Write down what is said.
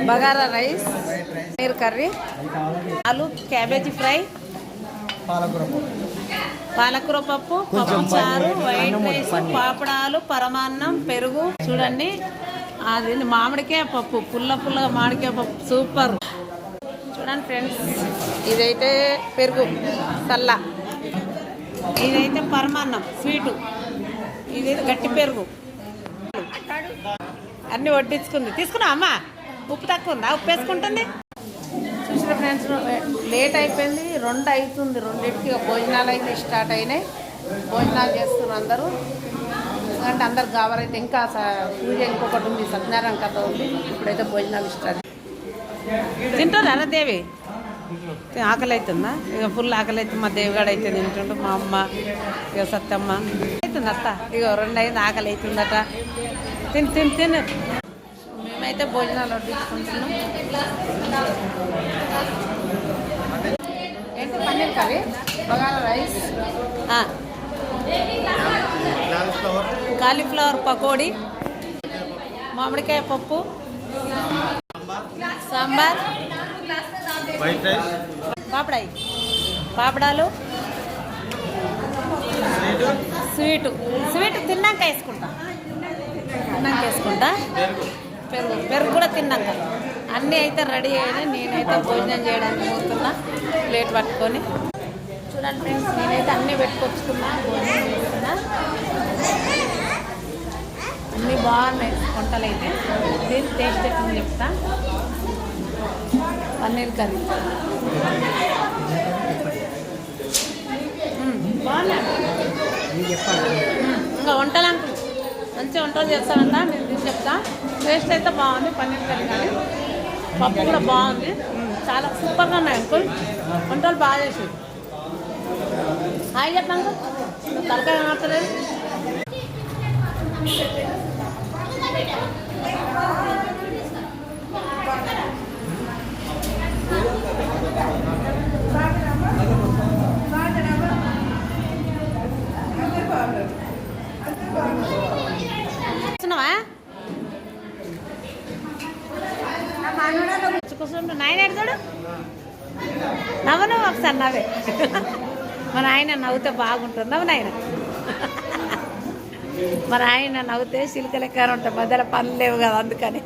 Bagara rice, paneer curry, ఆలు cabbage fry, పాలకూర పప్పు, పప్పు చారు, వైట్ రైస్, పాపడాలు, పరమాన్నం, పెరుగు. చూడండి అది మామిడికాయ పప్పు, పుల్లగా మామిడికాయ పప్పు సూపర్. చూడండి ఫ్రెండ్స్, ఇదైతే పెరుగు చల్ల, ఇదైతే పరమాన్నం స్వీటు, ఇదైతే గట్టి పెరుగు. అన్నీ వడ్డించుకుంది. తీసుకున్నా అమ్మ, ఉప్పు తక్కువ ఉందా? ఉప్పు వేసుకుంటుంది. చూసిన ఫ్రెండ్స్, లేట్ అయిపోయింది, 2 అవుతుంది. 2కి భోజనాలు అయితే స్టార్ట్ అయినాయి. భోజనాలు చేస్తున్నారు అందరూ. ఎందుకంటే అందరు గాబరైతే ఇంకా పూజ ఇంకొకటి ఉంది, సత్యనారాయణ కథ ఉంది. ఇప్పుడైతే భోజనాలు స్టార్ట్. తింటారా దేవి? ఆకలి అవుతుందా? ఇక ఫుల్ ఆకలి అవుతుంది. మా దేవిగాడు అయితే తింటుండు, మా అమ్మ, ఇక సత్యమ్మ అవుతుంది. అత్త ఇక 2 అయింది, ఆకలి అవుతుందట. తిను. మేమైతే భోజనాలు వడ్డించుకుంటున్నాం. ఏంటి paneer curry, bagara rice, cauliflower pakodi, మామిడికాయ పప్పు, సాంబార్, పాపడాలు, స్వీట్ తిన్నాక వేసుకుంటా. పెరుగు కూడా తిన్నాక. అన్నీ అయితే రెడీ అయినాయి. నేనైతే భోజనం చేయడానికి పోతున్నా, ప్లేట్ పట్టుకొని. చూడండి ఫ్రెండ్స్, నేనైతే అన్నీ పెట్టుకొచ్చుకున్నా, భోజనం చేస్తున్నా. అన్నీ బాగున్నాయి వంటలు అయితే. దీని టేస్ట్ ఎట్లా చెప్తా. పన్నీర్ కర్రీ బాగున్నాయి. ఇంకా వంటలు మంచిగా వంటలు చేస్తానంట, నేను దీన్ని చెప్తా. టేస్ట్ అయితే బాగుంది పన్నీర్ కర్రీ, కానీ పప్పు కూడా బాగుంది. చాలా సూపర్గా ఉన్నాయి అంకుల్, వంటలు బాగా చేసేది. హాయ్ చెప్పండి, తలకాయ మాత్రలేదు. నాయన చూడు, నవ్వు ఒకసారి నవ్వే. మన ఆయన నవ్వుతే బాగుంటుంది. నవ్వు నాయన. మన ఆయన నవ్వుతే సిలిక లెక్క ఉంటాయి, మధ్యలో పనులు లేవు కదా, అందుకని.